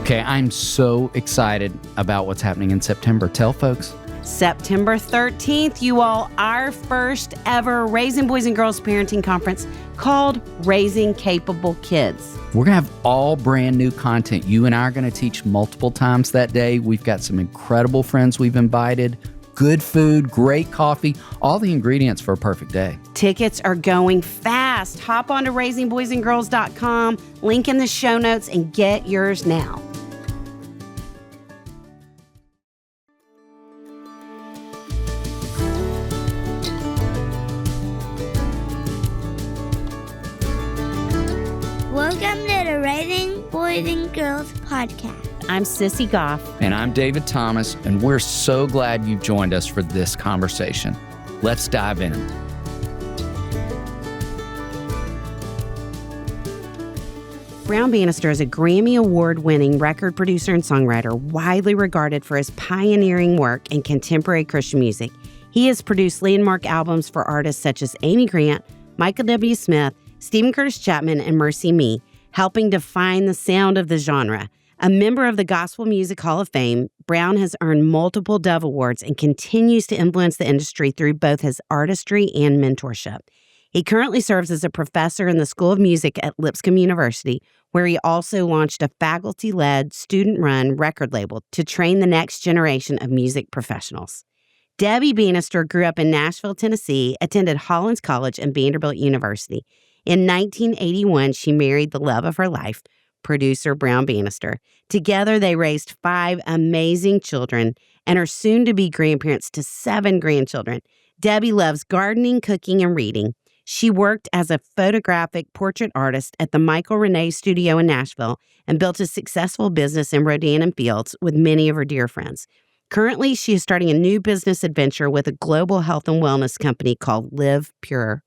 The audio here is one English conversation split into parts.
Okay, I'm so excited about what's happening in September. Tell folks. September 13th, you all, our first ever Raising Boys and Girls Parenting Conference called Raising Capable Kids. We're going to have all brand new content. You and I are going to teach multiple times that day. We've got some incredible friends we've invited, good food, great coffee, all the ingredients for a perfect day. Tickets are going fast. Hop on to raisingboysandgirls.com, link in the show notes, and get yours now. Welcome to the Raising Boys and Girls podcast. I'm Sissy Goff. And I'm David Thomas, and we're so glad you've joined us for this conversation. Let's dive in. Brown Bannister is a Grammy Award-winning record producer and songwriter, widely regarded for his pioneering work in contemporary Christian music. He has produced landmark albums for artists such as Amy Grant, Michael W. Smith, Stephen Curtis Chapman, and Mercy Me, helping define the sound of the genre. A member of the Gospel Music Hall of Fame, Brown has earned multiple Dove Awards and continues to influence the industry through both his artistry and mentorship. He currently serves as a professor in the School of Music at Lipscomb University, where he also launched a faculty-led, student-run record label to train the next generation of music professionals. Debbie Bannister grew up in Nashville, Tennessee, attended Hollins College and Vanderbilt University. In 1981, she married the love of her life, producer Brown Bannister. Together, they raised 5 amazing children and are soon to be grandparents to 7 grandchildren. Debbie loves gardening, cooking, and reading. She worked as a photographic portrait artist at the Michael Renee Studio in Nashville and built a successful business in Rodan and Fields with many of her dear friends. Currently, she is starting a new business adventure with a global health and wellness company called Live Pure.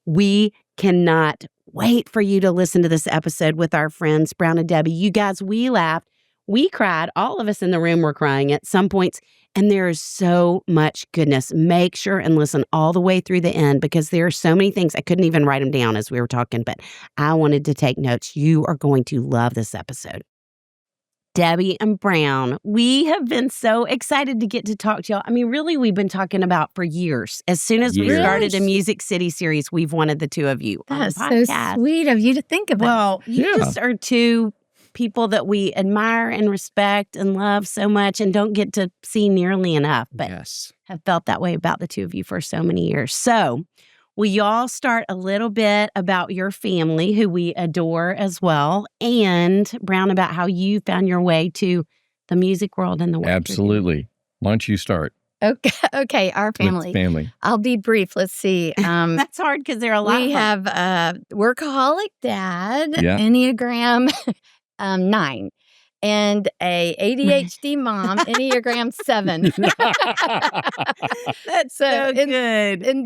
We cannot wait for you to listen to this episode with our friends, Brown and Debbie. You guys, we laughed. We cried. All of us in the room were crying at some points. And there is so much goodness. Make sure and listen all the way through the end because there are so many things. I couldn't even write them down as we were talking, but I wanted to take notes. You are going to love this episode. Debbie and Brown, we have been so excited to get to talk to y'all. I mean, really, we've been talking about for years. As soon as we started a Music City series, we've wanted the two of you on the podcast. That's so sweet of you to think about. Well, you just are two people that we admire and respect and love so much and don't get to see nearly enough, but have felt that way about the two of you for so many years. So will y'all start a little bit about your family, who we adore as well, and Brown, about how you found your way to the music world and the work? Absolutely. Why don't you start? Okay, our family. Family. I'll be brief. Let's see. That's hard because there are a lot. We have a workaholic dad, Enneagram 9, and a ADHD mom, Enneagram 7. That's so good. In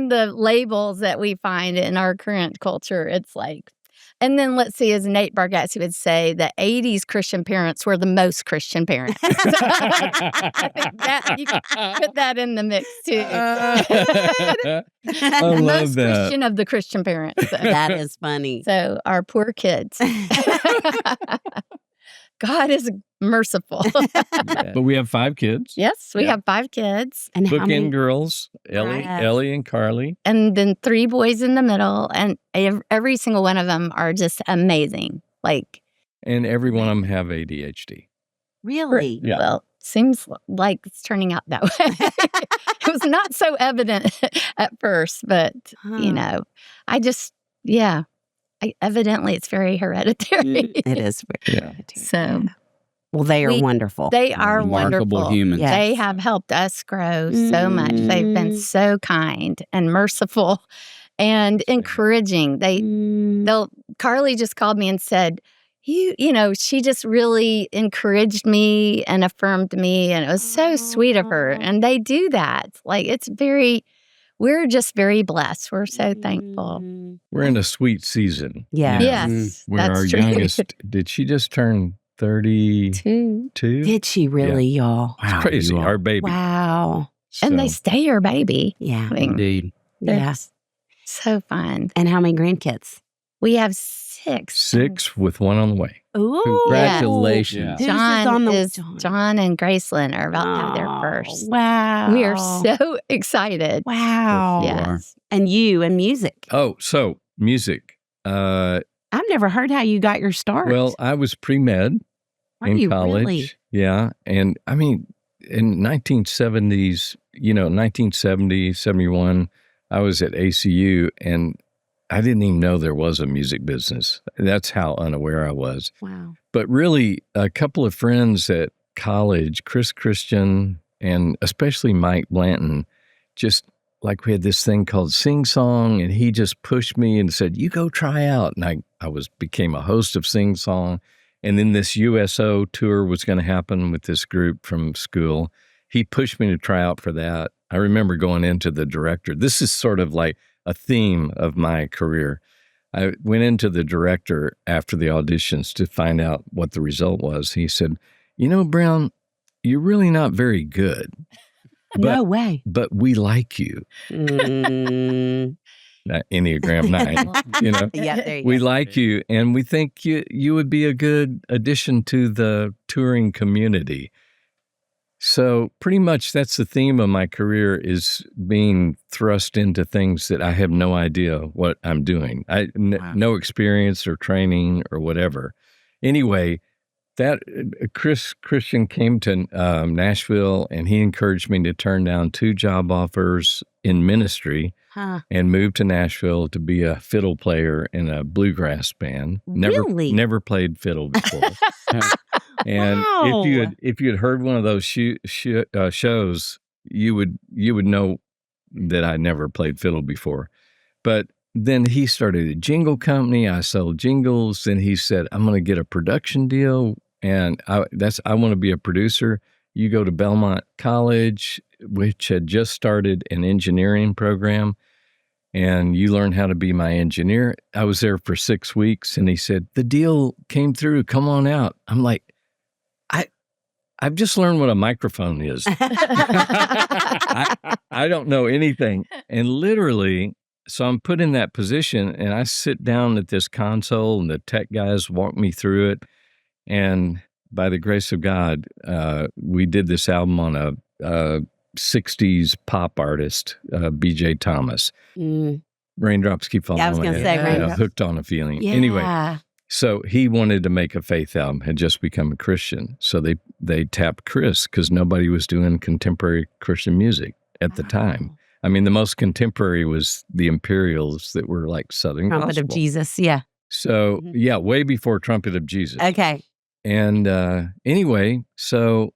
the labels that we find in our current culture, it's like, and then let's see, as Nate Bargatze would say, the 80s Christian parents were the most Christian parents. So I think that you can put that in the mix too. I love most that. Christian of the Christian parents. So. That is funny. So our poor kids. God is merciful. But we have 5 kids. Yes, we have 5 kids. And how many? Bookend girls, Ellie and Carly. And then 3 boys in the middle. And every single one of them are just amazing. And every one of them have ADHD. Really? Yeah. Well, seems like it's turning out that way. It was not so evident at first, but, evidently it's very hereditary. It is very hereditary. So, well, they are wonderful. They are Remarkable wonderful. humans. Yes. They have helped us grow so much. They've been so kind and merciful and encouraging. Carly just called me and said, she just really encouraged me and affirmed me, and it was so sweet of her. And they do that. We're just very blessed. We're so thankful. We're in a sweet season. Yeah. Yes, Where that's our true. youngest, did she just turn 32? Did she really, y'all? It's crazy. Our baby. Wow. And they stay your baby. Yeah. I mean, Indeed. they're Yeah. so fun. And how many grandkids? We have 6. 6 with one on the way. Ooh. Congratulations. Who's John and Gracelyn are about to have their first. Wow. We are so excited. Wow. Yes. And you and music. Oh, so music. I've never heard how you got your start. Well, I was pre-med in college. Really? Yeah. And I mean, in 1970s, 1970, 71, I was at ACU and I didn't even know there was a music business. That's how unaware I was. Wow. But really, a couple of friends at college, Chris Christian and especially Mike Blanton, just like we had this thing called Sing Song, and he just pushed me and said, you go try out. And I became a host of Sing Song. And then this USO tour was going to happen with this group from school. He pushed me to try out for that. I remember going into the director. This is sort of like a theme of my career. I went into the director after the auditions to find out what the result was. He said, Brown, you're really not very good. No way. But we like you. Enneagram 9, Yeah, there you we go. like you, and we think you would be a good addition to the touring community. So pretty much that's the theme of my career, is being thrust into things that I have no idea what I'm doing. No experience or training or whatever. Anyway, that Chris Christian came to Nashville, and he encouraged me to turn down 2 job offers in ministry and move to Nashville to be a fiddle player in a bluegrass band. Never played fiddle before. And Wow. if you had heard one of those shows, you would know that I never played fiddle before. But then he started a jingle company. I sold jingles. Then he said, I'm going to get a production deal, and I want to be a producer. You go to Belmont College, which had just started an engineering program, and you learn how to be my engineer. I was there for 6 weeks, and he said, the deal came through. Come on out. I'm like, I've just learned what a microphone is. I don't know anything. And literally, so I'm put in that position, and I sit down at this console, and the tech guys walk me through it. And by the grace of God, we did this album on a 60s pop artist, B.J. Thomas. Raindrops Keep Falling. Yeah, I was going to say Raindrops. Hooked on a Feeling. Yeah. Anyway, so he wanted to make a faith album, had just become a Christian. So they tapped Chris, because nobody was doing contemporary Christian music at the time. I mean, the most contemporary was the Imperials that were like Southern Trumpet gospel. of Jesus, yeah. So, yeah, way before Trumpet of Jesus. Okay. And anyway, so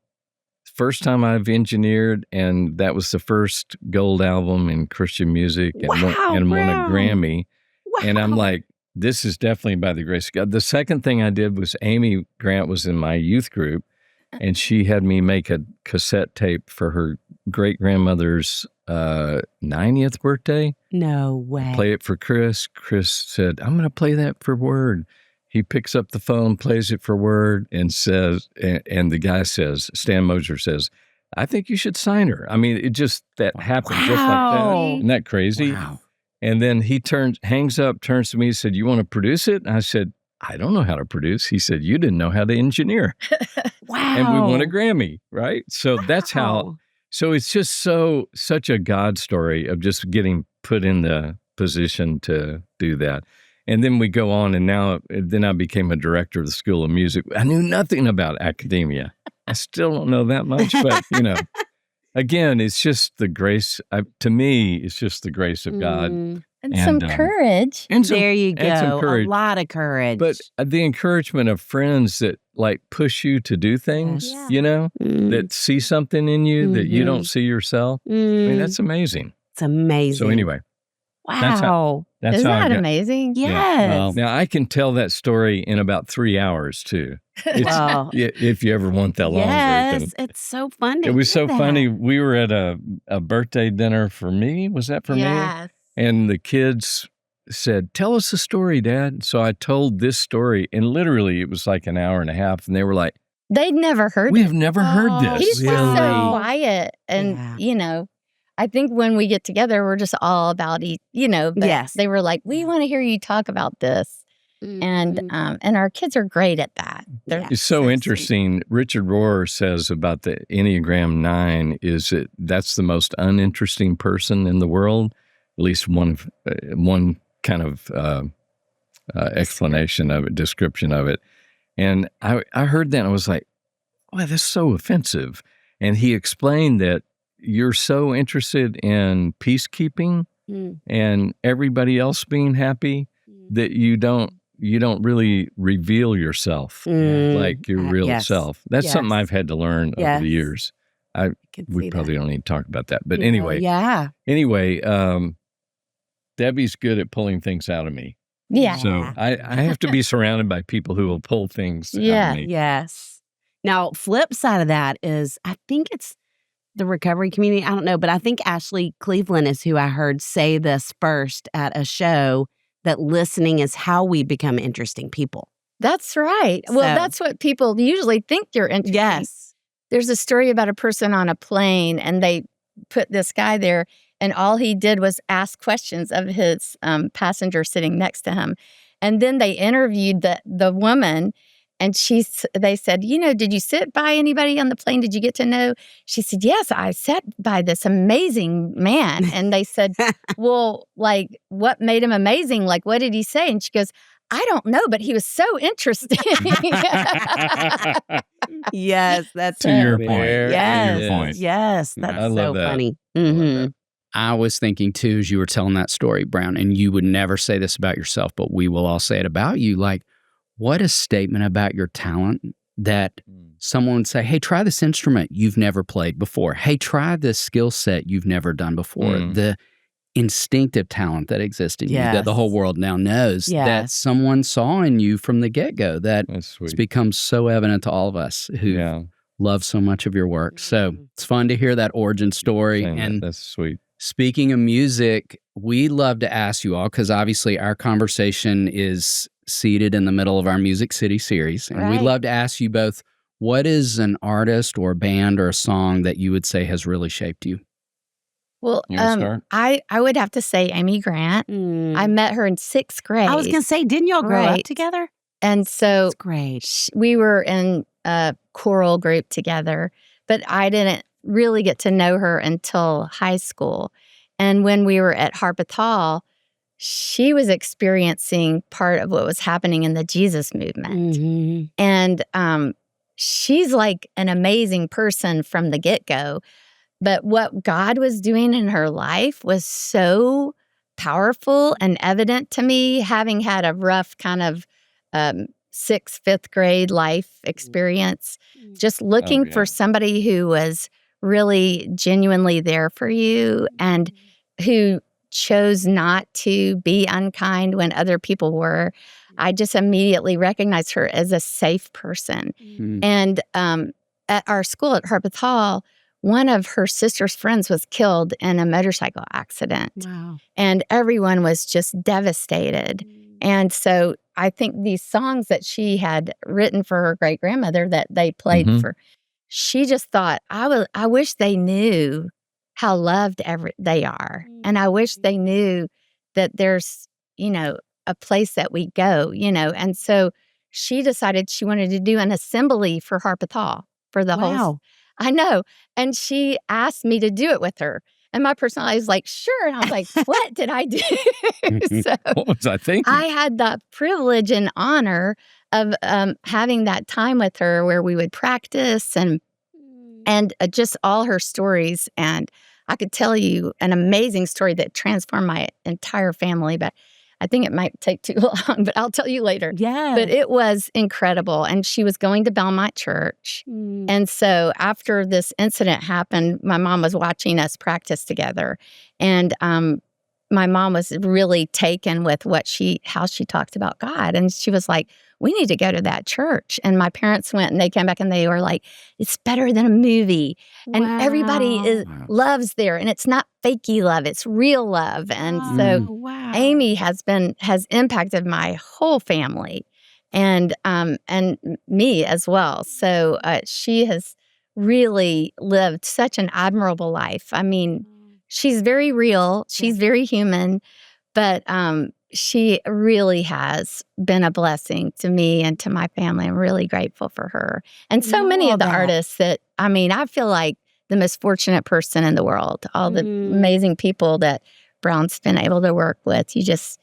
first time I've engineered, and that was the first gold album in Christian music, and won a Grammy. Wow. And I'm like, this is definitely by the grace of God. The second thing I did was Amy Grant was in my youth group, and she had me make a cassette tape for her great-grandmother's 90th birthday. No way. Play it for Chris. Chris said, I'm going to play that for Word. He picks up the phone, plays it for Word, and says, and the guy says, Stan Moser says, I think you should sign her. I mean, that happened just like that. Isn't that crazy? Wow. And then he hangs up, turns to me, and said, you want to produce it? And I said, I don't know how to produce. He said, you didn't know how to engineer. Wow. And we won a Grammy, right? So that's how, so it's just such a God story of just getting put in the position to do that. And then we go on, and then I became a director of the School of Music. I knew nothing about academia. I still don't know that much, but, again, it's just the grace. To me, it's just the grace of God. And some courage. There you go. And some courage. A lot of courage. But the encouragement of friends that like push you to do things, that see something in you that you don't see yourself. I mean, that's amazing. It's amazing. So anyway. Wow. That's Isn't how that amazing? Yes. Yeah. Now, I can tell that story in about 3 hours, too. If you ever want that long version. Yes, it's so funny. It was so funny. We were at a birthday dinner for me. Was that for me? And the kids said, tell us a story, Dad. So I told this story, and literally it was like an hour and a half, and they were like, they'd never heard we have never heard this. He's just so quiet and, I think when we get together, we're just all about but Yes. they were like, we want to hear you talk about this. And our kids are great at that. They're It's so sweet. interesting. Richard Rohr says about the Enneagram 9 is that's the most uninteresting person in the world. At least one kind of explanation of it, description of it. And I heard that and I was like, wow, that's so offensive. And he explained that you're so interested in peacekeeping and everybody else being happy that you don't really reveal yourself like your real self. That's something I've had to learn over the years. We probably don't need to talk about that. But anyway. Debbie's good at pulling things out of me. Yeah. So I have to be surrounded by people who will pull things out of me. Yes. Now, flip side of that is, I think it's the recovery community. I don't know, but I think Ashley Cleveland is who I heard say this first at a show, that listening is how we become interesting people. That's right. Well, that's what people usually think you're interesting. Yes. There's a story about a person on a plane, and they put this guy there, and all he did was ask questions of his passenger sitting next to him. And then they interviewed the woman, and they said, did you sit by anybody on the plane? Did you get to know? She said, yes, I sat by this amazing man. And they said, well, like, what made him amazing? Like, what did he say? And she goes, I don't know, but he was so interesting. Yes, that's To your it. point. Yes. To your point. Yes, that's I love so that. funny. I love Mm-hmm. that. I was thinking too, as you were telling that story, Brown, and you would never say this about yourself, but we will all say it about you. Like, what a statement about your talent that someone would say, hey, try this instrument you've never played before. Hey, try this skill set you've never done before. The instinctive talent that exists in you that the whole world now knows that someone saw in you from the get-go, that it's become so evident to all of us who love so much of your work. So it's fun to hear that origin story. And that's sweet. Speaking of music, we love to ask you all, because obviously our conversation is seated in the middle of our Music City series. And we'd love to ask you both, what is an artist or a band or a song that you would say has really shaped you? Well, You wanna start? I would have to say Amy Grant. I met her in 6th grade. I was going to say, didn't y'all grow up together? And so That's great. we were in a choral group together, but I didn't really get to know her until high school. And when we were at Harpeth Hall, she was experiencing part of what was happening in the Jesus movement. Mm-hmm. And she's like an amazing person from the get-go. But what God was doing in her life was so powerful and evident to me, having had a rough kind of 6th, 5th grade life experience. Just looking for somebody who was really genuinely there for you and who chose not to be unkind when other people were. I just immediately recognized her as a safe person. And at our school at Harpeth Hall, one of her sister's friends was killed in a motorcycle accident. Wow. And everyone was just devastated. And so I think these songs that she had written for her great-grandmother that they played for, she just thought, I wish they knew how loved they are. And I wish they knew that there's, a place that we go, And so she decided she wanted to do an assembly for Harpeth Hall for the whole. I know. And she asked me to do it with her. And my personality was like, sure. And I was like, what did I do? So what was I thinking? I had the privilege and honor of having that time with her where we would practice and just all her stories. And I could tell you an amazing story that transformed my entire family, but I think it might take too long, but I'll tell you later. Yeah. But it was incredible. And she was going to Belmont Church. And so after this incident happened, my mom was watching us practice together. And my mom was really taken with how she talked about God. And she was like, we need to go to that church. And my parents went and they came back and they were like, it's better than a movie. And everybody loves there. And it's not fakey love, it's real love. And so Amy has impacted my whole family and me as well. So she has really lived such an admirable life. I mean, she's very real. She's very human, but she really has been a blessing to me and to my family. I'm really grateful for her. And so many of the artists that, I feel like the most fortunate person in the world, all the amazing people that Brown's been able to work with. You just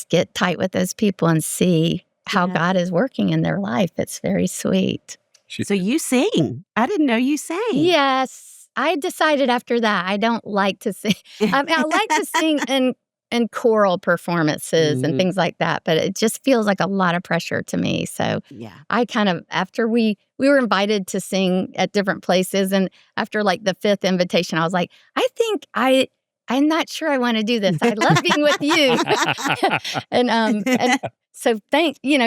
get tight with those people and see how God is working in their life. It's very sweet. So you sing. I didn't know you sang. Yes. I decided after that I don't like to sing. I like to sing in choral performances and things like that, but it just feels like a lot of pressure to me. So I kind of, after we were invited to sing at different places, and after like the 5th invitation, I was like, I think I'm not sure I want to do this. I love being with you. and so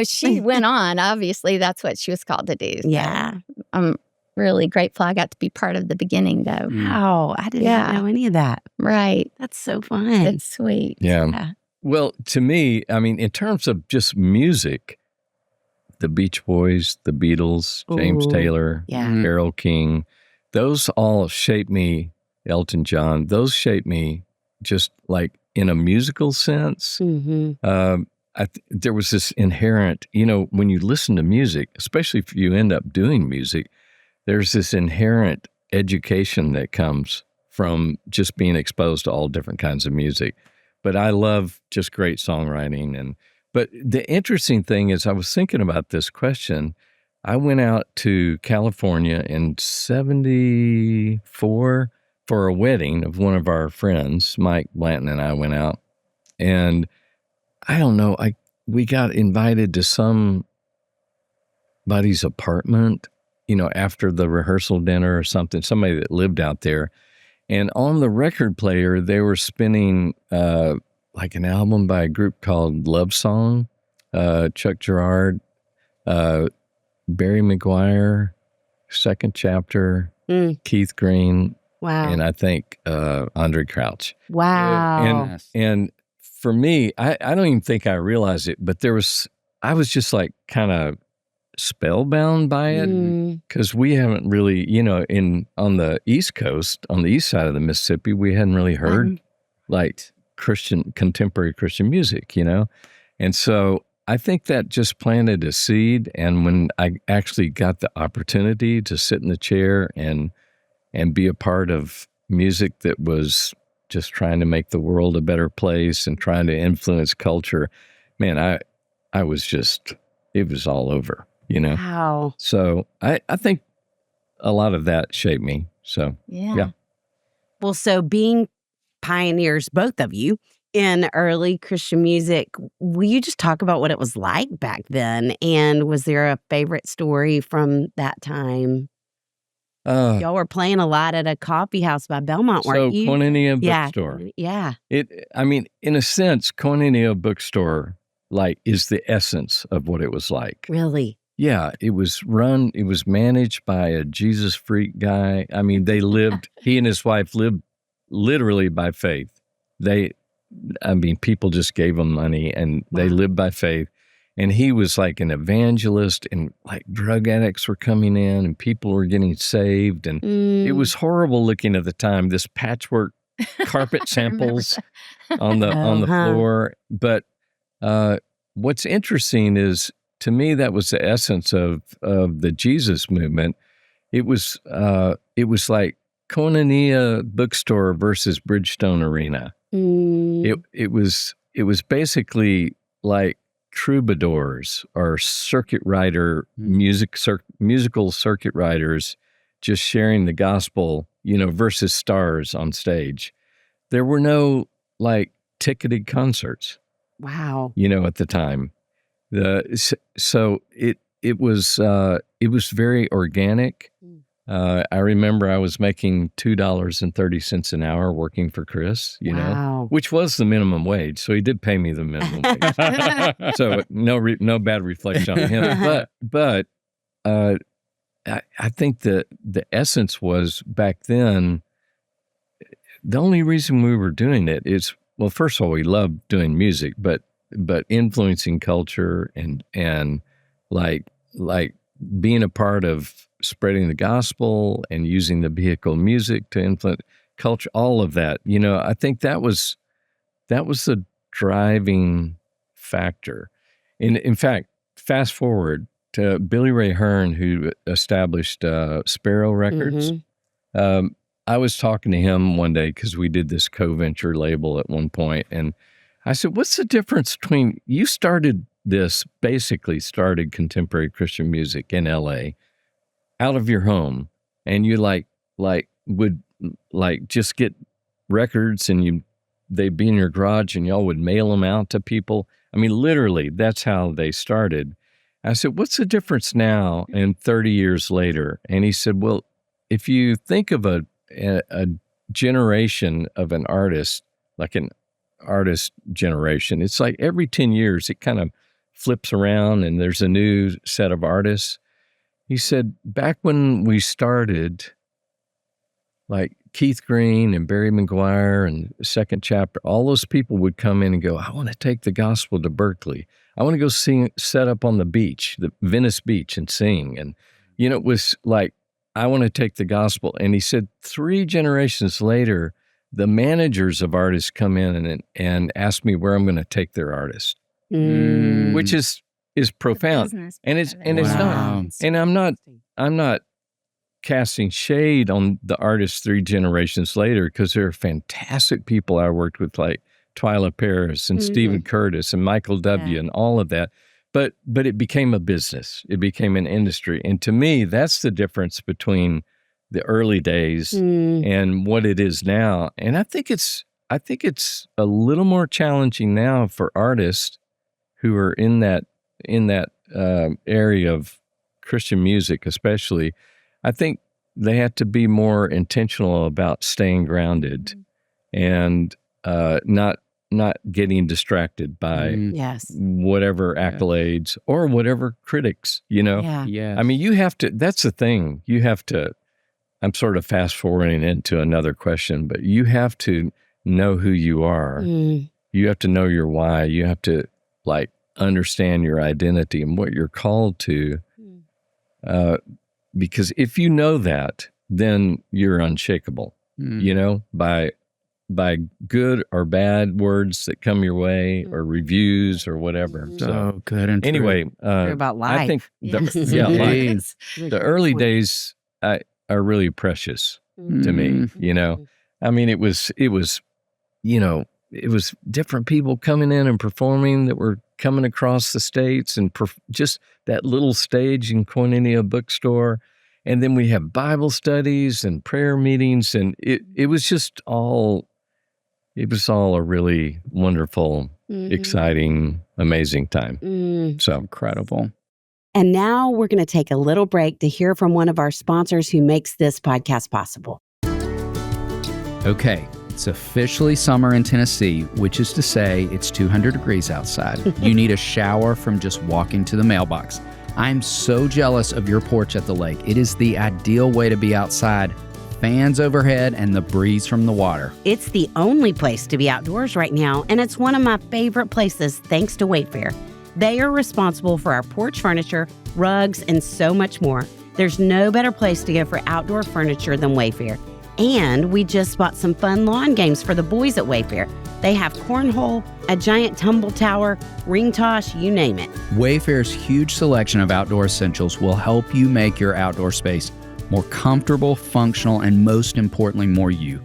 she went on. Obviously, that's what she was called to do. So Yeah. I'm really grateful I got to be part of the beginning, though. Wow. I did not know any of that. Right. That's so fun. It's sweet. Yeah. Well, to me, in terms of just music, the Beach Boys, the Beatles, James Taylor, Carole King, those all shaped me. Elton John, those shaped me just like in a musical sense. There was this inherent, when you listen to music, especially if you end up doing music, there's this inherent education that comes from just being exposed to all different kinds of music. But I love just great songwriting. But the interesting thing is, I was thinking about this question. I went out to California in 1974 for a wedding of one of our friends. Mike Blanton and I went out, and I don't know, we got invited to somebody's apartment, after the rehearsal dinner or something, somebody that lived out there. And on the record player, they were spinning like an album by a group called Love Song, Chuck Girard, Barry McGuire, Second Chapter, Keith Green, and I think Andre Crouch. Wow. And for me, I don't even think I realized it, but I was just like kind of spellbound by it, because we haven't really, on the East Coast, on the east side of the Mississippi, we hadn't really heard like contemporary Christian music, And so I think that just planted a seed. And when I actually got the opportunity to sit in the chair and be a part of music that was just trying to make the world a better place and trying to influence culture, man, I was just, it was all over, Wow. So I think a lot of that shaped me. So, yeah. Well, so being pioneers, both of you, in early Christian music, will you just talk about what it was like back then? And was there a favorite story from that time? Y'all were playing a lot at a coffee house by Belmont, weren't you? Koinonia Bookstore. Yeah. In a sense, Koinonia Bookstore is the essence of what it was like. Really? Yeah, it was managed by a Jesus freak guy. He and his wife lived literally by faith. People just gave him money and they lived by faith. And he was like an evangelist, and like drug addicts were coming in and people were getting saved. And it was horrible looking at the time, this patchwork carpet samples on the floor. But what's interesting is, to me, that was the essence of the Jesus movement. It was like Koinonia Bookstore versus Bridgestone Arena. It was basically like troubadours or circuit rider musical circuit riders just sharing the gospel, versus stars on stage. There were no like ticketed concerts. Wow. At the time. So it was very organic. I remember I was making $2.30 an hour working for Chris, which was the minimum wage. So he did pay me the minimum wage. So no bad reflection on him. But I think that the essence was, back then, the only reason we were doing it is, well, first of all, we loved doing music, but influencing culture and like being a part of spreading the gospel and using the vehicle music to influence. culture, all of that. I think that was the driving factor. In fact, fast forward to Billy Ray Hearn, who established Sparrow Records. I was talking to him one day because we did this co-venture label at one point, and I said, "What's the difference between you basically started contemporary Christian music in L.A. out of your home, and you would just get records and they'd be in your garage and y'all would mail them out to people. I mean, literally, that's how they started." I said, "What's the difference now and 30 years later?" And he said, "Well, if you think of a generation of an artist, like an artist generation, it's like every 10 years it kind of flips around and there's a new set of artists." He said, "Back when we started, like Keith Green and Barry McGuire and Second Chapter, all those people would come in and go, 'I want to take the gospel to Berkeley. I want to go sing, set up on the beach, the Venice Beach, and sing.' And, it was like, I want to take the gospel." And he said 3 generations later, the managers of artists come in and ask me where I'm going to take their artist, which is profound. And it's not, and I'm not casting shade on the artists 3 generations later, because there are fantastic people I worked with, like Twyla Paris and Stephen Curtis and Michael W. and all of that. But it became a business. It became an industry. And to me, that's the difference between the early days and what it is now. And I think it's a little more challenging now for artists who are in that area of Christian music, especially. I think they have to be more intentional about staying grounded and not getting distracted by whatever accolades or whatever critics, Yeah. I mean, you have to, that's the thing. You have to, I'm sort of fast forwarding into another question, but you have to know who you are. You have to know your why. You have to understand your identity and what you're called to. Because if you know that, then you're unshakable, by good or bad words that come your way or reviews or whatever. So good. And anyway, about life. I think the early days are really precious to me. I mean, it was different people coming in and performing that were coming across the states, and just that little stage in Koinonia bookstore. And then we have Bible studies and prayer meetings, and it was just all, it was all a really wonderful, exciting, amazing time. So incredible. And now we're going to take a little break to hear from one of our sponsors who makes this podcast possible. Okay, it's officially summer in Tennessee, which is to say it's 200 degrees outside. You need a shower from just walking to the mailbox. I'm so jealous of your porch at the lake. It is the ideal way to be outside. Fans overhead and the breeze from the water. It's the only place to be outdoors right now, and it's one of my favorite places thanks to Wayfair. They are responsible for our porch furniture, rugs, and so much more. There's no better place to go for outdoor furniture than Wayfair. And we just bought some fun lawn games for the boys at Wayfair. They have cornhole, a giant tumble tower, ring toss, you name it. Wayfair's huge selection of outdoor essentials will help you make your outdoor space more comfortable, functional, and most importantly, more you.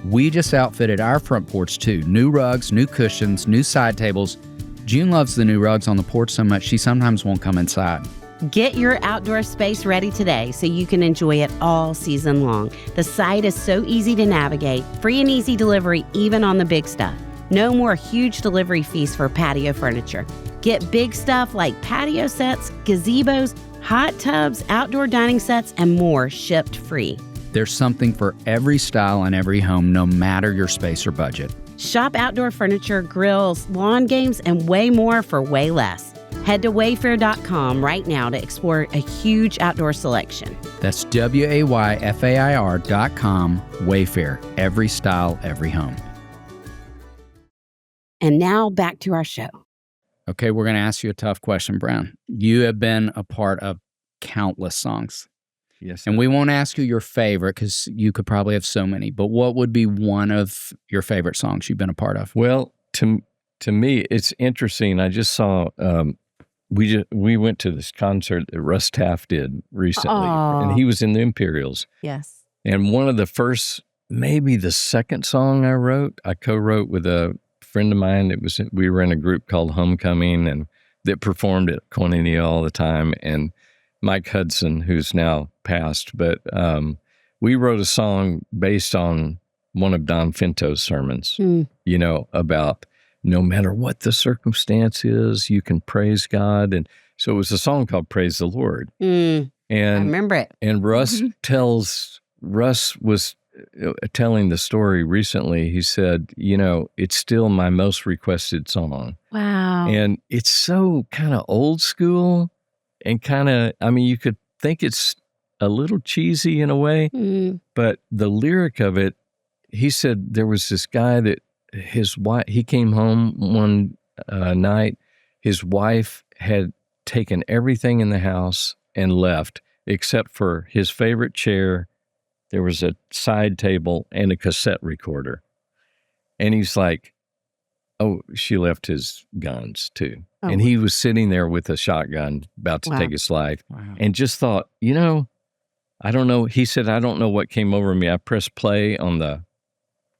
We just outfitted our front porch too. New rugs, new cushions, new side tables. June loves the new rugs on the porch so much she sometimes won't come inside. Get your outdoor space ready today so you can enjoy it all season long. The site is so easy to navigate, free and easy delivery even on the big stuff. No more huge delivery fees for patio furniture. Get big stuff like patio sets, gazebos, hot tubs, outdoor dining sets, and more shipped free. There's something for every style and every home, no matter your space or budget. Shop outdoor furniture, grills, lawn games, and way more for way less. Head to wayfair.com right now to explore a huge outdoor selection. That's WAYFAIR.com. Wayfair. Every style, every home. And now back to our show. Okay, we're going to ask you a tough question, Brown. You have been a part of countless songs. Yes. And we won't ask you your favorite because you could probably have so many. But what would be one of your favorite songs you've been a part of? Well, to me, it's interesting. I just saw we went to this concert that Russ Taff did recently, and he was in the Imperials. Yes. And one of the first, maybe the second song I co-wrote with a friend of mine. We were in a group called Homecoming, and that performed at Koinonia all the time. And Mike Hudson, who's now passed, but we wrote a song based on one of Don Finto's sermons, about no matter what the circumstance is, you can praise God. And so it was a song called Praise the Lord. And I remember it. And Russ was telling the story recently. He said, it's still my most requested song. Wow. And it's so kind of old school and you could think it's a little cheesy in a way, but the lyric of it, he said there was this guy that his wife, he came home one night, his wife had taken everything in the house and left except for his favorite chair. There was a side table and a cassette recorder. And he's like, oh, she left his guns too. Oh. And he was sitting there with a shotgun about to take his life and just thought, I don't know. He said, I don't know what came over me. I pressed play on the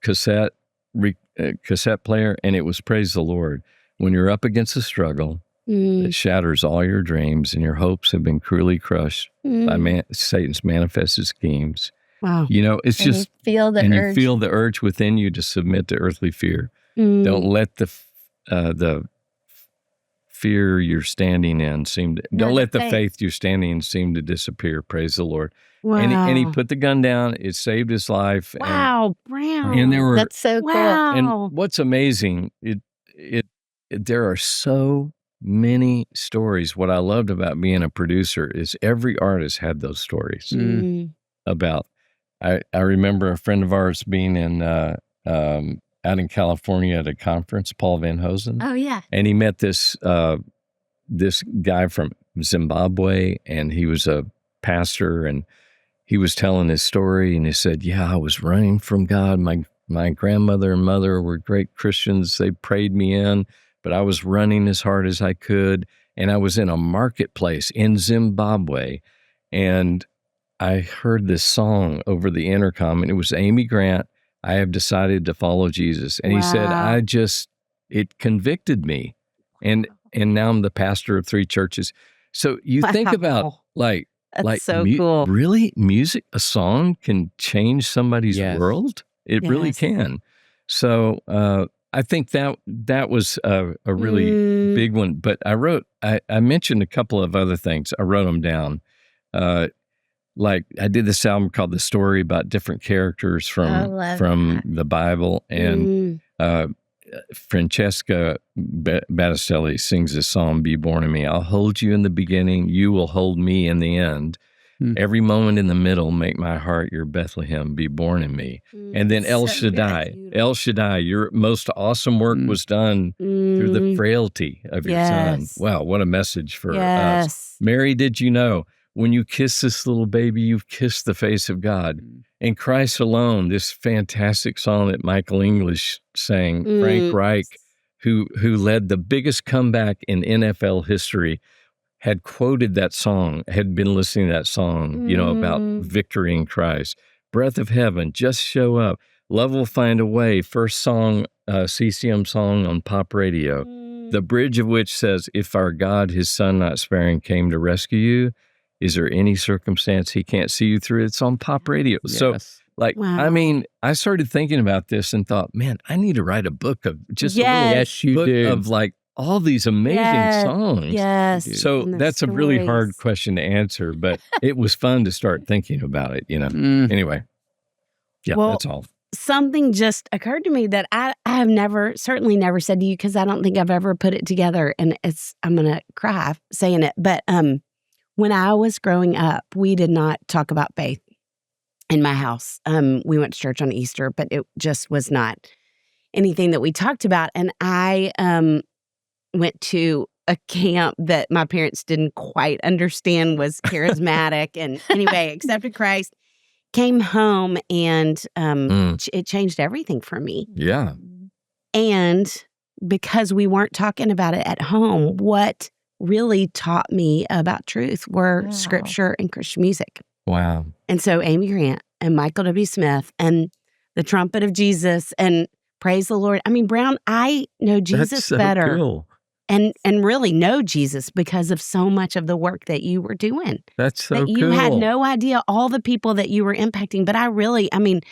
cassette player, and it was Praise the Lord. When you're up against a struggle that shatters all your dreams and your hopes have been cruelly crushed by Satan's manifested schemes. Wow. It's just, you feel the urge within you to submit to earthly fear. Don't let the fear you're standing in don't let the faith you're standing in seem to disappear. Praise the Lord. Wow. And he put the gun down. It saved his life. Wow, Brown. And that's so cool. And what's amazing, there are so many stories. What I loved about being a producer is every artist had those stories about. I remember a friend of ours being in out in California at a conference, Paul Van Hosen. Oh yeah, and he met this guy from Zimbabwe, and he was a pastor, and he was telling his story, and he said, "Yeah, I was running from God. My grandmother and mother were great Christians. They prayed me in, but I was running as hard as I could, and I was in a marketplace in Zimbabwe, and I heard this song over the intercom, and it was Amy Grant, I have decided to follow Jesus." And he said, it convicted me. And now I'm the pastor of 3 churches. So you think about That's so cool. Really? Music, a song can change somebody's world? It really can. So I think that was a really big one. But I mentioned a couple of other things. I wrote them down. I did this album called The Story about different characters from the Bible. And Francesca Battistelli sings this song, Be Born in Me. I'll hold you in the beginning. You will hold me in the end. Every moment in the middle, make my heart your Bethlehem, be born in me. And then El Shaddai, your most awesome work was done through the frailty of your son. Wow, what a message for us. Mary, did you know, when you kiss this little baby, you've kissed the face of God. And Christ Alone, this fantastic song that Michael English sang, Frank Reich, who led the biggest comeback in NFL history, had quoted that song, had been listening to that song, about victory in Christ. Breath of Heaven, Just Show Up, Love Will Find a Way, first song, CCM song on pop radio. The bridge of which says, if our God, his son not sparing, came to rescue you, is there any circumstance he can't see you through? It's on pop radio. Yes. So, I started thinking about this and thought, man, I need to write a book of just a little book of all these amazing songs. Yes. So that's a really hard question to answer, but it was fun to start thinking about it, Anyway, that's all. Something just occurred to me that I have certainly never said to you, because I don't think I've ever put it together, and I'm going to cry saying it, but when I was growing up, we did not talk about faith in my house. We went to church on Easter, but it just was not anything that we talked about. And I went to a camp that my parents didn't quite understand was charismatic. And anyway, accepted Christ, came home, and it changed everything for me. Yeah. And because we weren't talking about it at home, what really taught me about truth were scripture and Christian music. Wow. And so Amy Grant and Michael W. Smith and the Trumpet of Jesus and Praise the Lord. I mean, Brown, I know Jesus That's so better. Cool. And really know Jesus because of so much of the work that you were doing. That's so that you cool. had no idea all the people that you were impacting. But I mean,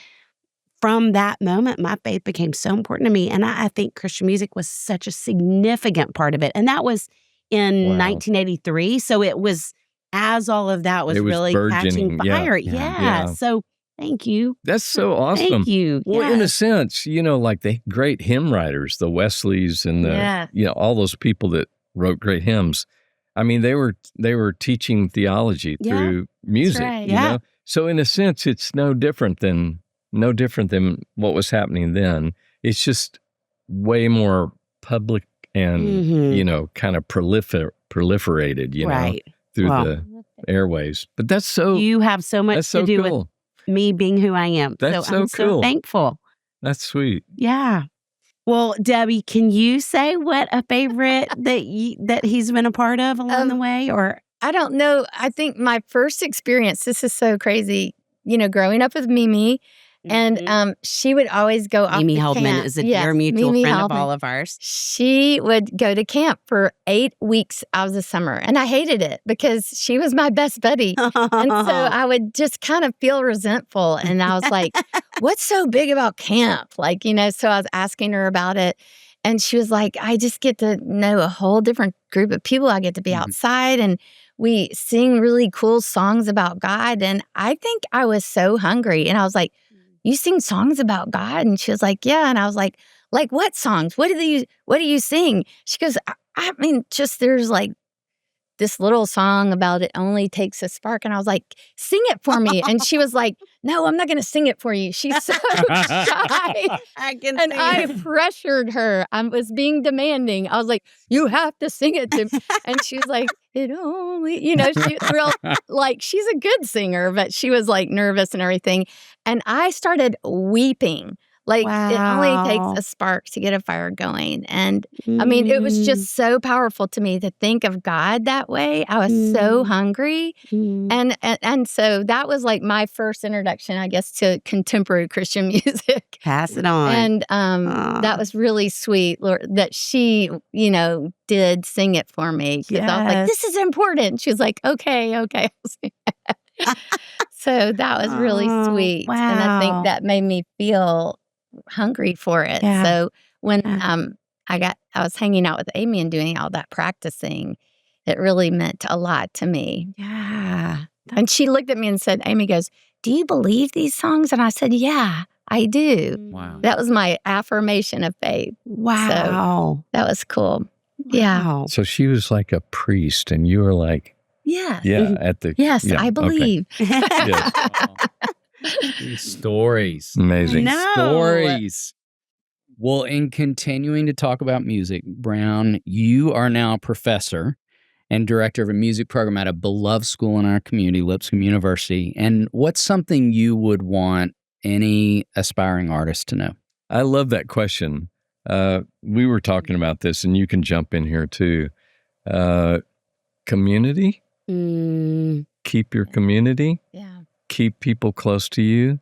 from that moment, my faith became so important to me. And I think Christian music was such a significant part of it. And that was in 1983. So it was, as all of that was really catching fire. Yeah. So thank you. That's so awesome. Thank you. Well, in a sense, like the great hymn writers, the Wesleys and all those people that wrote great hymns. I mean, they were teaching theology through music. Right. You know? So in a sense, it's no different than what was happening then. It's just way more public and kind of proliferated, through the airways. But that's so you have so much to do with me being who I am. That's I'm so thankful. That's sweet. Yeah. Well, Debbie, can you say what a favorite that he's been a part of along the way? Or I don't know. I think my first experience, this is so crazy, growing up with Mimi, and she would always go off Mimi to Heldman camp. is a dear mutual Mimi friend Heldman. of all of ours. She would go to camp for 8 weeks out of the summer, and I hated it because she was my best buddy. And so I would just kind of feel resentful, and I was like, what's so big about camp? So I was asking her about it, and she was like, I just get to know a whole different group of people. I get to be outside, and we sing really cool songs about God. And I think I was so hungry, and I was like, you sing songs about God? And she was like, yeah. And I was like what songs? What do you sing? She goes, I mean, just there's like this little song about it only takes a spark. And I was like, sing it for me. And she was like, no, I'm not going to sing it for you. She's so shy. I pressured her. I was being demanding. I was like, you have to sing it to me. And she was like, it only, she's a good singer, but she was like nervous and everything. And I started weeping. It only takes a spark to get a fire going. And I mean, it was just so powerful to me to think of God that way. I was so hungry. And so that was like my first introduction, I guess, to contemporary Christian music. Pass it on. And that was really sweet, Lord, that she, did sing it for me. Because I was like, this is important. She was like, okay, I'll sing it. So that was really sweet. Wow. And I think that made me feel hungry for it. Yeah. So when I was hanging out with Amy and doing all that practicing, it really meant a lot to me. Yeah. And she looked at me and said, Amy goes, do you believe these songs? And I said, yeah, I do. Wow. That was my affirmation of faith. Wow. So that was cool. Yeah. Wow. So she was like a priest, and you were like, Yes. Yes, I believe. Yes. These stories. Amazing. No. Stories. Well, in continuing to talk about music, Brown, you are now a professor and director of a music program at a beloved school in our community, Lipscomb University. And what's something you would want any aspiring artist to know? I love that question. We were talking about this, and you can jump in here too. Community. Keep your community. Yeah. Keep people close to you.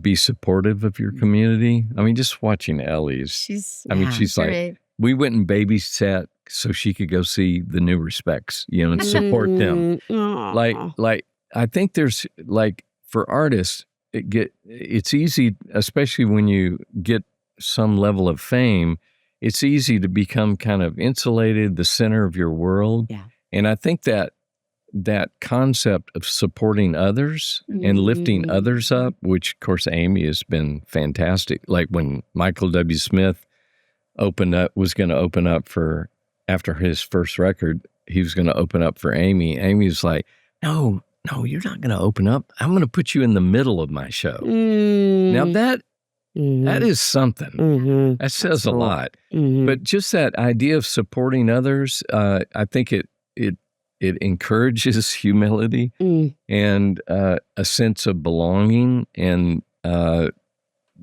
Be supportive of your community. I mean, just watching Ellie's. She's great. like, we went and babysat so she could go see the New Respects, and support them. Like I think there's for artists, it's easy, especially when you get some level of fame, it's easy to become kind of insulated, the center of your world. Yeah. And I think that concept of supporting others and lifting others up, which of course Amy has been fantastic. Like when Michael W. Smith was going to open up after his first record, he was going to open up for Amy. Amy was like, no, you're not going to open up. I'm going to put you in the middle of my show. Now that, That is something. That says a lot. But just that idea of supporting others, I think it encourages humility and a sense of belonging and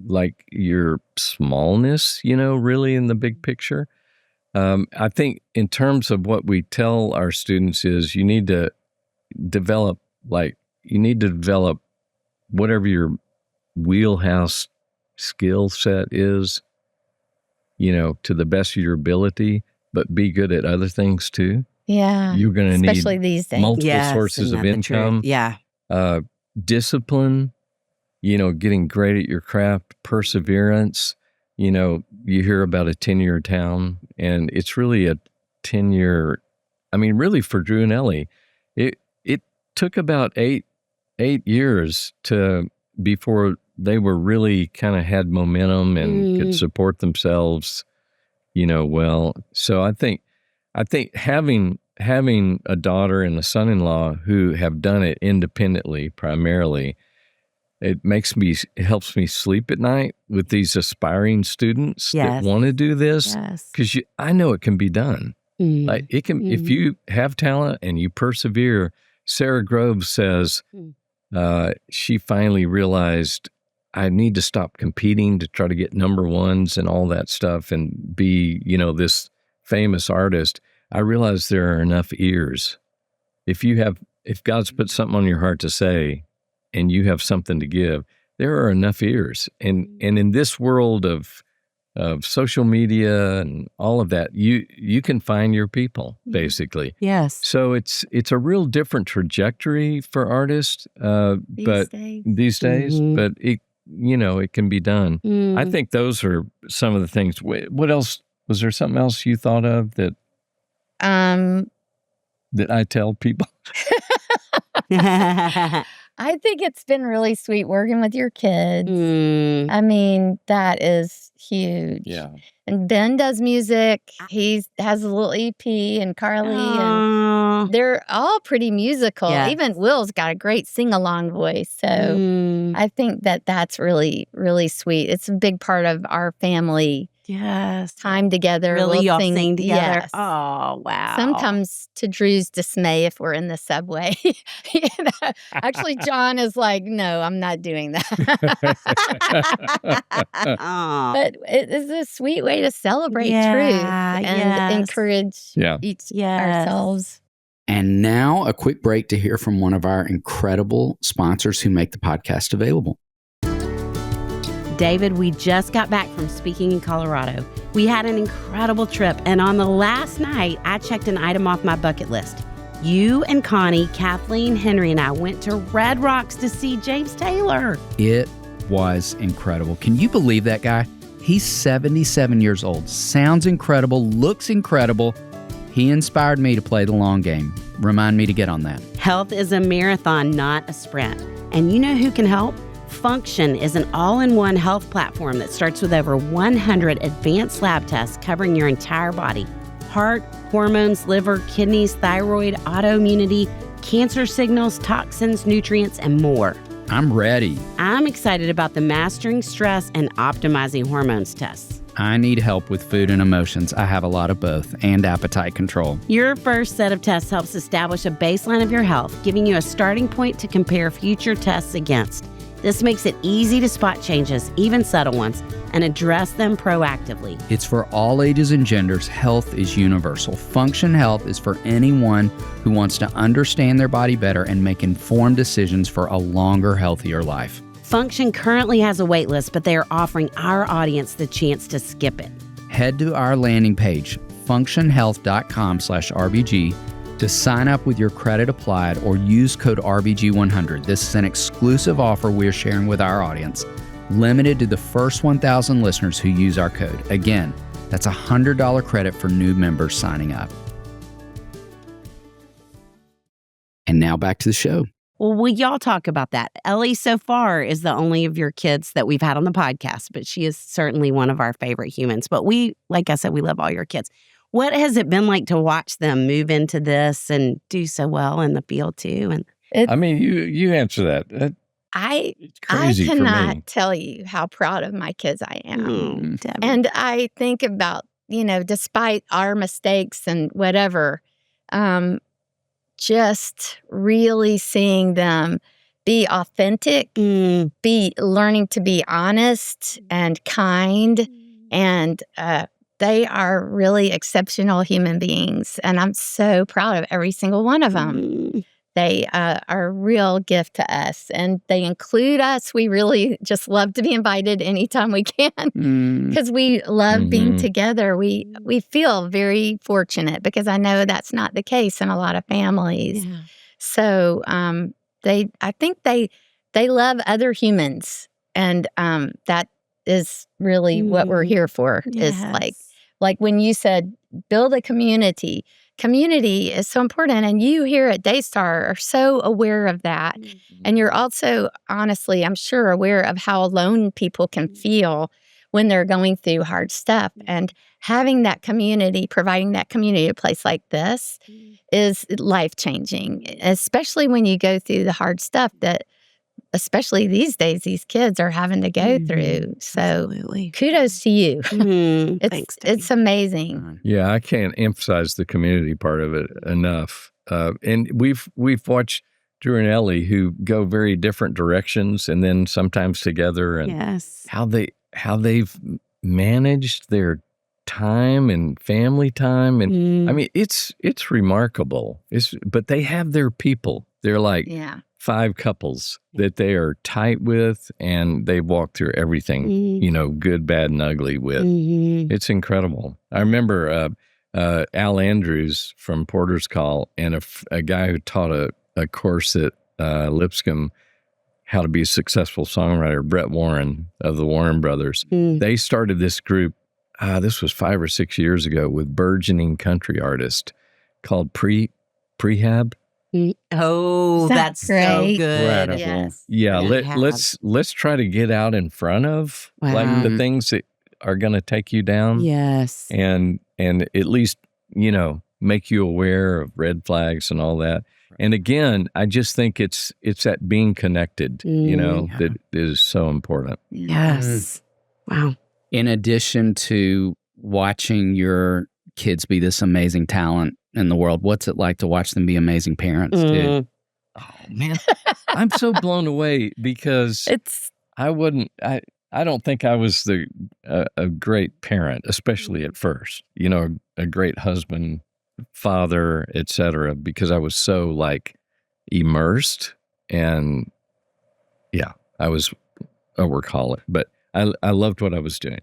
like your smallness, really in the big picture. I think in terms of what we tell our students is you need to develop whatever your wheelhouse skill set is, to the best of your ability, but be good at other things too. Yeah. You're going to need especially these days. multiple sources of income. Yeah. Discipline, getting great at your craft, perseverance. You hear about a 10-year town, and it's really a 10-year, really for Drew and Ellie, it took about eight years before they were really kind of had momentum and could support themselves, well. So I think having a daughter and a son-in-law who have done it independently primarily, it helps me sleep at night with these aspiring students that want to do this, because I know it can be done. Like it can, if you have talent and you persevere. Sarah Groves says she finally realized I need to stop competing to try to get number ones and all that stuff and be, this famous artist. I realized there are enough ears. If God's put something on your heart to say and you have something to give, there are enough ears. And in this world of social media and all of that, you can find your people, basically. Yes. So it's a real different trajectory for artists these days, but it can be done. I think those are some of the things. What else? Was there something else you thought of that I tell people? I think it's been really sweet working with your kids. That is huge. Yeah. And Ben does music. He has a little EP, and Carly, and they're all pretty musical. Yes. Even Will's got a great sing-along voice. So I think that's really, really sweet. It's a big part of our family. Yes. Time together. Really, we'll y'all sing together? Yes. Oh, wow. Sometimes to Drew's dismay if we're in the subway. Actually, John is like, no, I'm not doing that. But it is a sweet way to celebrate truth and encourage ourselves. And now a quick break to hear from one of our incredible sponsors who make the podcast available. David, we just got back from speaking in Colorado. We had an incredible trip, and on the last night, I checked an item off my bucket list. You and Connie, Kathleen, Henry, and I went to Red Rocks to see James Taylor. It was incredible. Can you believe that guy? He's 77 years old, sounds incredible, looks incredible. He inspired me to play the long game. Remind me to get on that. Health is a marathon, not a sprint. And you know who can help? Function is an all-in-one health platform that starts with over 100 advanced lab tests covering your entire body. Heart, hormones, liver, kidneys, thyroid, autoimmunity, cancer signals, toxins, nutrients, and more. I'm ready. I'm excited about the Mastering Stress and Optimizing Hormones tests. I need help with food and emotions. I have a lot of both, and appetite control. Your first set of tests helps establish a baseline of your health, giving you a starting point to compare future tests against. This makes it easy to spot changes, even subtle ones, and address them proactively. It's for all ages and genders. Health is universal. Function Health is for anyone who wants to understand their body better and make informed decisions for a longer, healthier life. Function currently has a wait list, but they are offering our audience the chance to skip it. Head to our landing page, functionhealth.com/RBG, to sign up with your credit applied or use code RBG100. This is an exclusive offer we're sharing with our audience, limited to the first 1,000 listeners who use our code. Again, that's a $100 credit for new members signing up. And now back to the show. Well, will y'all talk about that? Ellie, so far, is the only of your kids that we've had on the podcast, but she is certainly one of our favorite humans. But we, like I said, we love all your kids. What has it been like to watch them move into this and do so well in the field too? And you answer that. It's I crazy for me. cannot tell you how proud of my kids I am. Debbie. And I think about, despite our mistakes and whatever, just really seeing them be authentic, be learning to be honest and kind, and they are really exceptional human beings. And I'm so proud of every single one of them. They are a real gift to us, and they include us. We really just love to be invited anytime we can because we love being together. We feel very fortunate because I know that's not the case in a lot of families. Yeah. So I think they love other humans, and that is really what we're here for. Is like when you said build a community. Community is so important, and you here at Daystar are so aware of that. And you're also, honestly, I'm sure, aware of how alone people can feel when they're going through hard stuff. And having that community, providing that community a place like this is life-changing, especially when you go through the hard stuff that, especially these days, these kids are having to go through. So Absolutely. kudos to you. Thanks, It's amazing. Yeah, I can't emphasize the community part of it enough. And we've watched Drew and Ellie, who go very different directions, and then sometimes together, and how they've managed their time and family time, and I mean, it's remarkable. But they have their people. They're like 5 couples that they are tight with, and they walk through everything, good, bad, and ugly with. It's incredible. I remember Al Andrews from Porter's Call, and a guy who taught a course at Lipscomb, how to be a successful songwriter, Brett Warren of the Warren Brothers. They started this group, this was 5 or 6 years ago, with burgeoning country artists called Prehab. Oh, that's so great? good. Incredible. Yes. Yeah, Prehab. let's try to get out in front of like the things that are going to take you down. Yes. And at least, make you aware of red flags and all that. And again, I just think it's that being connected, that is so important. Yes. Wow. In addition to watching your kids be this amazing talent in the world, what's it like to watch them be amazing parents too? Oh man, I'm so blown away because I don't think I was a great parent, especially at first. A great husband, father, etc. Because I was so like immersed, and I was a workaholic. But I loved what I was doing.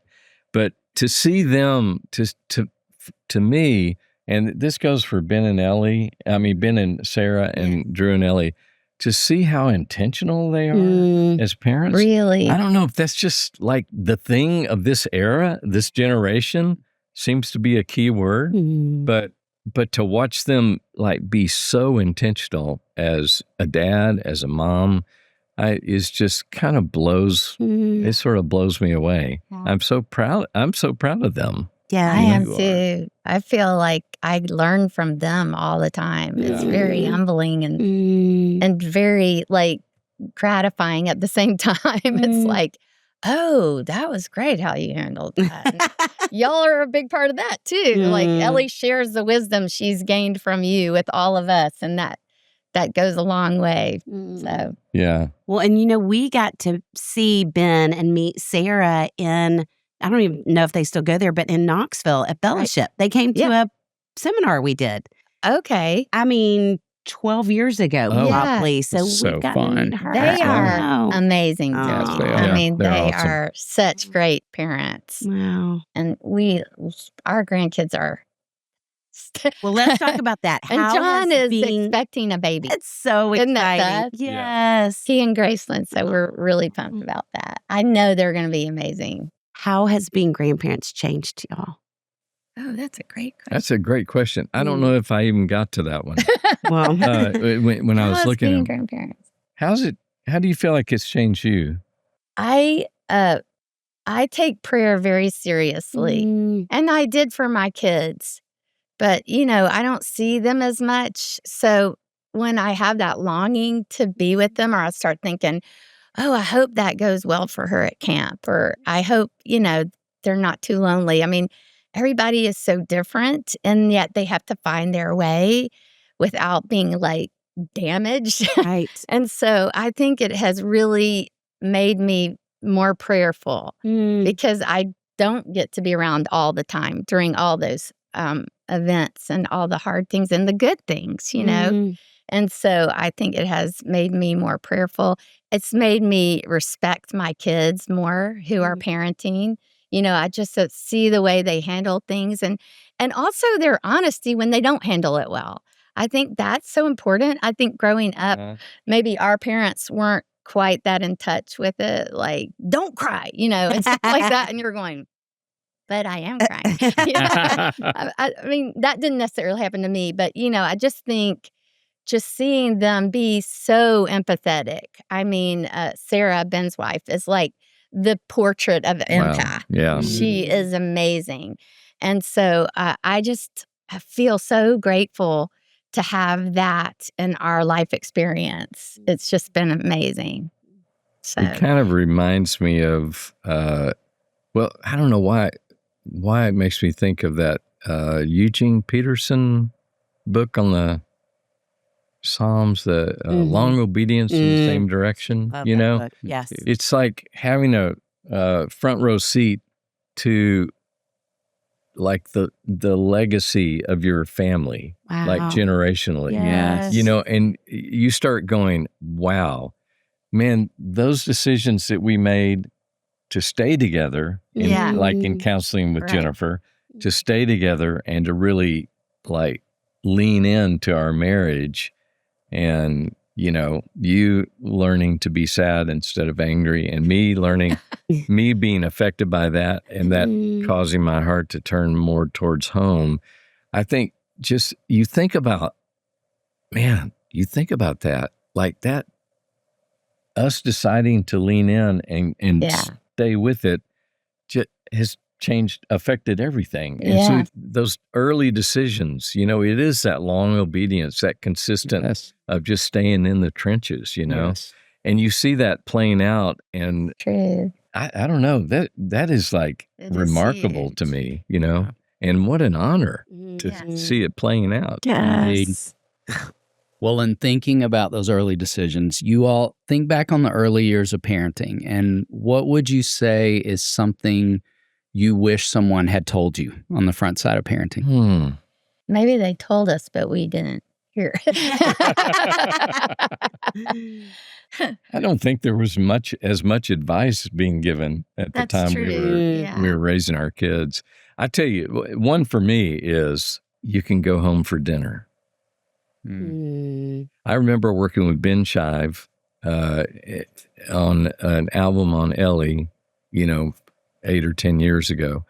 But to see them, to me. And this goes for Ben and Sarah and Drew and Ellie, to see how intentional they are as parents. Really? I don't know if that's just like the thing of this era, this generation seems to be a key word, but to watch them like be so intentional as a dad, as a mom, is just kind of it sort of blows me away. Yeah. I'm so proud of them. Yeah, I am too. I feel like I learn from them all the time. It's very humbling and very like gratifying at the same time. It's like, oh, that was great how you handled that. Y'all are a big part of that too. Like Ellie shares the wisdom she's gained from you with all of us, and that goes a long way. So yeah. Well, and we got to see Ben and meet Sarah in, I don't even know if they still go there, but in Knoxville at Fellowship. Right. They came to a seminar we did. Okay. 12 years ago, probably. So we've gotten to meet her. They are amazing. Yes, they are. I mean, They're they awesome. are such great parents. Wow. And our grandkids are. Well, let's talk about that. And John is expecting a baby. It's so exciting. Isn't that fun? Yes. He and Graceland. So we're really pumped about that. I know they're going to be amazing. How has being grandparents changed y'all? Oh, that's a great question. That's a great question. I don't know if I even got to that one. Well, when I was looking at grandparents. How do you feel like it's changed you? I take prayer very seriously, and I did for my kids. But, I don't see them as much. So when I have that longing to be with them, or I start thinking, oh, I hope that goes well for her at camp, or I hope, they're not too lonely. I mean, everybody is so different, and yet they have to find their way without being like damaged. Right. And so I think it has really made me more prayerful because I don't get to be around all the time during all those events and all the hard things and the good things, And so I think it has made me more prayerful. It's made me respect my kids more who are parenting. I just see the way they handle things and also their honesty when they don't handle it well. I think that's so important. I think growing up, maybe our parents weren't quite that in touch with it, like, don't cry, and stuff like that. And you're going, but I am crying. I mean, that didn't necessarily happen to me, but, I just think just seeing them be so empathetic. I mean, Sarah, Ben's wife, is like the portrait of empath. Wow. Yeah. She is amazing. And so I feel so grateful to have that in our life experience. It's just been amazing. So It kind of reminds me of, I don't know why it makes me think of that Eugene Peterson book on the Psalms, the long obedience in the same direction. Love that book. Yes. It's like having a front row seat to like the legacy of your family, Wow. like generationally. Yes. And you start going, wow, man, those decisions that we made to stay together, like in counseling with Jennifer, to stay together and to really like lean into our marriage, and you learning to be sad instead of angry, and me learning, me being affected by that, and that causing my heart to turn more towards home. I think just you think about that, like that, us deciding to lean in and stay with it has affected everything. And so those early decisions, it is that long obedience, that consistent of just staying in the trenches, and you see that playing out. And true. I don't know, that is like remarkable to me, and what an honor to see it playing out. Yes. Well, in thinking about those early decisions, you all think back on the early years of parenting, and what would you say is something you wish someone had told you on the front side of parenting? Maybe they told us, but we didn't hear. I don't think there was as much advice being given at the time we were raising our kids. I tell you, one for me is you can go home for dinner. I remember working with Ben Shive on an album on Ellie, 8 or 10 years ago.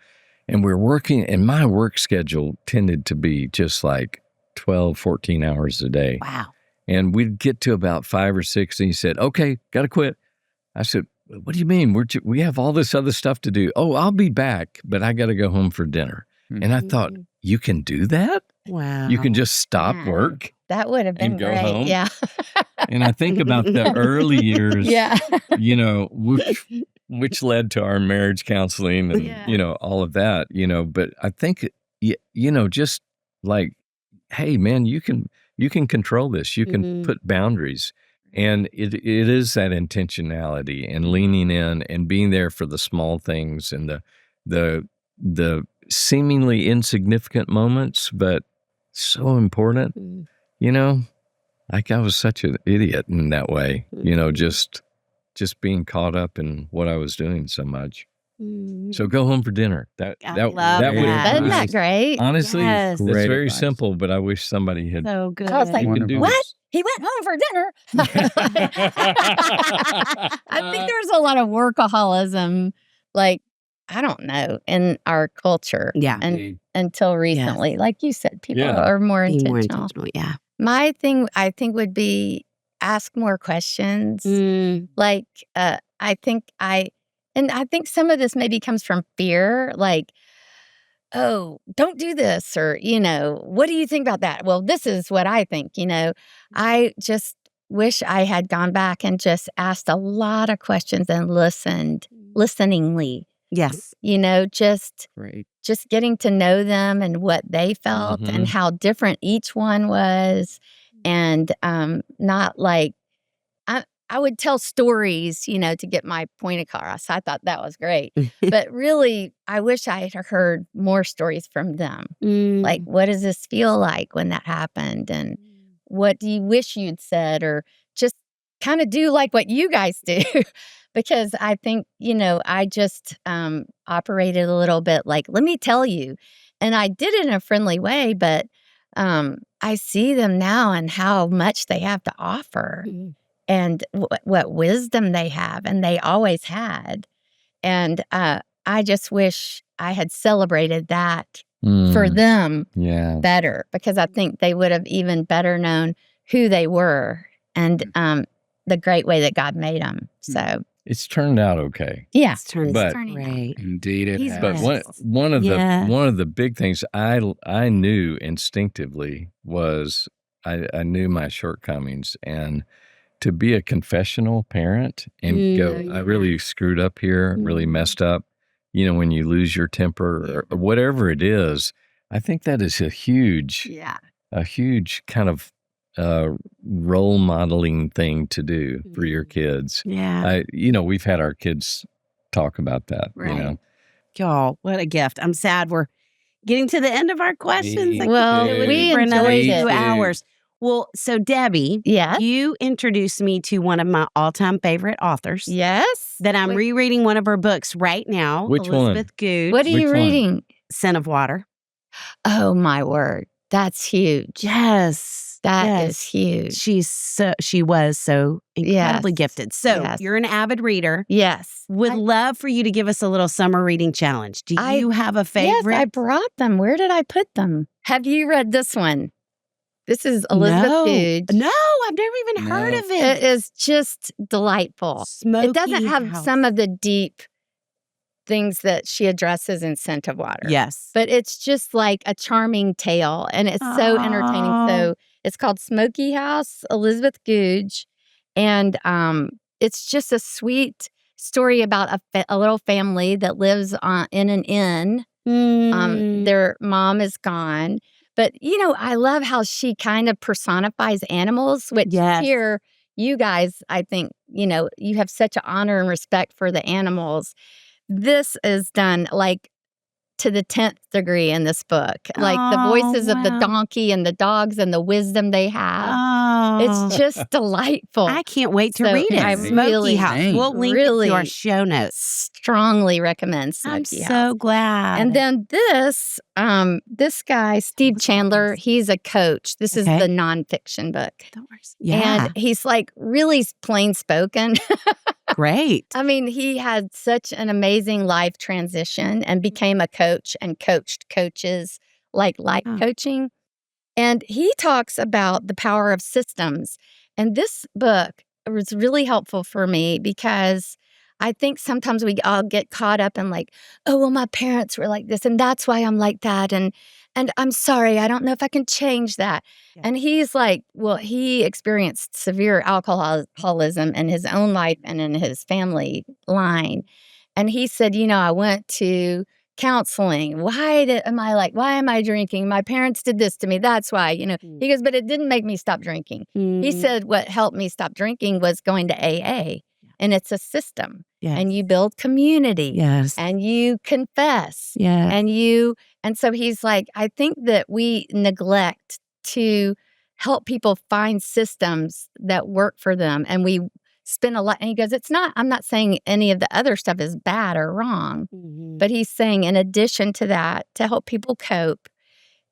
And we're working, and my work schedule tended to be just like 12, 14 hours a day. Wow. And we'd get to about 5 or 6, and he said, okay, got to quit. I said, what do you mean? We have all this other stuff to do. Oh, I'll be back, but I got to go home for dinner. And I thought, you can do that? Wow. You can just stop work? That would have been and go great. home? Yeah. And I think about the early years, which led to our marriage counseling and, all of that, but I think, just like, hey, man, you can control this. You can put boundaries. And it is that intentionality and leaning in and being there for the small things and the seemingly insignificant moments, but so important. Like I was such an idiot in that way, just being caught up in what I was doing so much. So go home for dinner. That would have Isn't that great? Honestly, Yes. it's Great very advice. simple, but I wish somebody had. So good. I was like, can do what? this. He went home for dinner. I think there's a lot of workaholism, like, I don't know, in our culture. Yeah. And until recently, like you said, people Yeah. are more Be intentional. more intentional. Yeah. My thing, I think, would be ask more questions. Like, I think some of this maybe comes from fear, like, oh, don't do this, or, what do you think about that? Well, this is what I think, I just wish I had gone back and just asked a lot of questions and listeningly. Yes. Just getting to know them and what they felt and how different each one was. And not like, I would tell stories, to get my point across. I thought that was great. But really, I wish I had heard more stories from them. Like, what does this feel like when that happened? And what do you wish you'd said? Or just kind of do like what you guys do. Because I think, I just operated a little bit like, let me tell you. And I did it in a friendly way, but I see them now and how much they have to offer. And what wisdom they have, and they always had. And I just wish I had celebrated that for them better, because I think they would have even better known who they were and the great way that God made them. So it's turned out okay. Yeah, It's turning great. Indeed, it He's has. But one of the big things I knew instinctively was I knew my shortcomings, and to be a confessional parent and go, I really screwed up here, really messed up. When you lose your temper or whatever it is, I think that is a huge kind of role modeling thing to do for your kids. Yeah. We've had our kids talk about that. Right. Y'all, what a gift. I'm sad we're getting to the end of our questions. We for another enjoyed 2 it. hours. Well, so Debbie, you introduced me to one of my all-time favorite authors. Yes. That I'm rereading one of her books right now. Which one? Elizabeth Good. What are you reading? Scent of Water. Oh, my word. That's huge. Yes. That is huge. She was so incredibly gifted. So you're an avid reader. Yes. Would love for you to give us a little summer reading challenge. Do you have a favorite? Yes, I brought them. Where did I put them? Have you read this one? This is Elizabeth Good. No, I've never even heard of it. It is just delightful. It doesn't have some of the deep things that she addresses in Scent of Water. Yes. But it's just like a charming tale, and it's so entertaining. So it's called Smoky House, Elizabeth Googe, and it's just a sweet story about a little family that lives in an inn. Their mom is gone. But, I love how she kind of personifies animals, which here, you guys, I think, you have such an honor and respect for the animals. This is done like to the 10th degree in this book. Like the voices of the donkey and the dogs and the wisdom they have. It's just delightful. I can't wait to read it. Smoky House. We'll link it to our show notes. Strongly recommend Smoky House. I'm so glad. And then this guy, Steve Chandler, he's a coach. This is the nonfiction book. Yeah. And he's like really plain spoken. Great. I mean, he had such an amazing life transition and became a coach and coached coaches, like life coaching. And he talks about the power of systems. And this book was really helpful for me because I think sometimes we all get caught up in like, oh, well, my parents were like this, and that's why I'm like that. And I'm sorry, I don't know if I can change that. Yeah. And he's like, well, he experienced severe alcoholism in his own life and in his family line. And he said, I went to counseling. Why am I drinking? My parents did this to me. That's why, He goes, but it didn't make me stop drinking. He said what helped me stop drinking was going to AA. And it's a system. Yes. And you build community. Yes. And you confess. Yes. And so he's like, I think that we neglect to help people find systems that work for them. And we spend a lot. And he goes, I'm not saying any of the other stuff is bad or wrong. Mm-hmm. But he's saying in addition to that, to help people cope,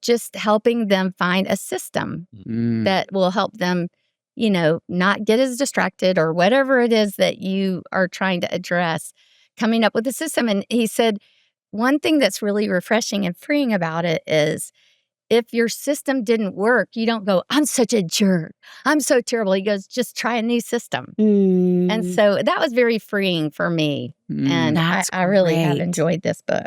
just helping them find a system that will help them not get as distracted or whatever it is that you are trying to address, coming up with a system. And he said, one thing that's really refreshing and freeing about it is if your system didn't work, you don't go, I'm such a jerk. I'm so terrible. He goes, just try a new system. And so that was very freeing for me. And I really have enjoyed this book.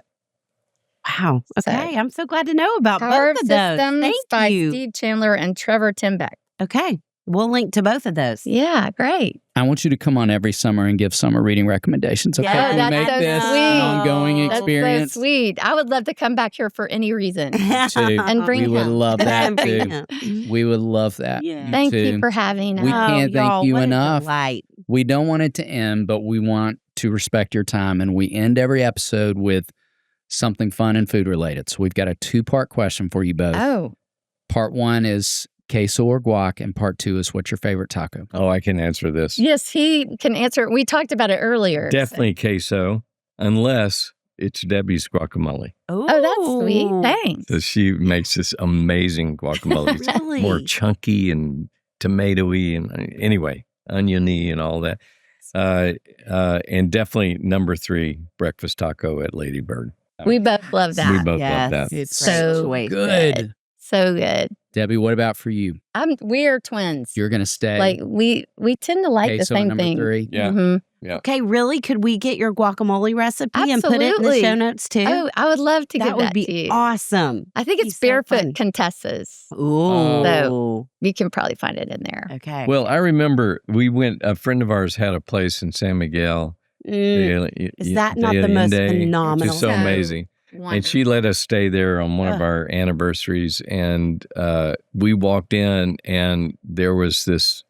Wow. Okay. I'm so glad to know about Power both of of those. Systems Thank by you. Steve Chandler and Trevor Timbeck. Okay. We'll link to both of those. Yeah, great. I want you to come on every summer and give summer reading recommendations. Okay, Yeah, we that's make so this sweet. an ongoing That's experience. so sweet. I would love to come back here for any reason. Too. And bring we would him. love that Bring too. him. We would love that. Yeah. Thank too. you for having us. We can't thank y'all, you what a enough. delight. We don't want it to end, but we want to respect your time. And we end every episode with something fun and food related. So we've got a 2-part question for you both. Oh, Part 1 is queso or guac, and part 2 is what's your favorite taco? Oh, I can answer this. yes, he can answer. We talked about it earlier. Definitely queso, unless it's Debbie's guacamole. Oh, that's sweet. Ooh. Thanks. So she makes this amazing guacamole. It's Really? more chunky and tomatoey and anyway, oniony and all that. And definitely number 3, breakfast taco at Lady Bird. We both love that. We both Yes. love that. It's So choice. good. So good. Debbie, what about for you? We are twins. You're going to stay Like we tend to like the queso at same number thing. 3? Yeah. Mhm. Okay, really? Could we get your guacamole recipe and put it in the Absolutely. show notes too? Oh, I would love to that give would that be to you. awesome. I think Be it's so Barefoot fun. Contessa's. Ooh. So- You can probably find it in there. Okay. Well, I remember a friend of ours had a place in San Miguel. Is that not the most phenomenal? Just so So amazing. And she let us stay there on one of our anniversaries. And we walked in, and there was this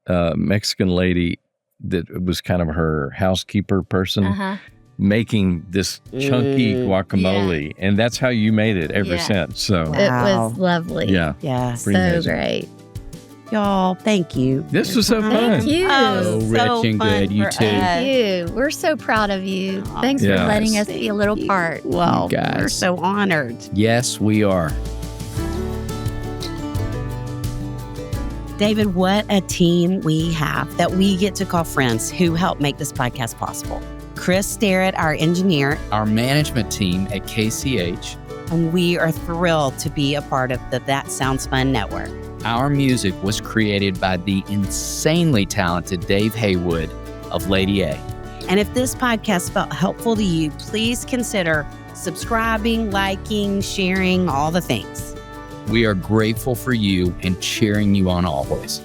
Mexican lady that was kind of her housekeeper person Uh-huh. making this chunky guacamole. And that's how you made it ever Yeah. since. So, Wow. It was lovely. yeah. Yes. Pretty So amazing. great. Y'all, thank you. This was so fun. Thank you. So rich and fun good. You for too. us. Thank you. We're so proud of you. Aw. Thanks Yes. for letting us be a little Thank you. part. Well, You guys. we're so honored. Yes, we are. David, what a team we have that we get to call friends who help make this podcast possible. Chris Starrett, our engineer, Our management team at KCH. and we are thrilled to be a part of the That Sounds Fun network. Our music was created by the insanely talented Dave Haywood of Lady A. And if this podcast felt helpful to you, please consider subscribing, liking, sharing, all the things. We are grateful for you and cheering you on always.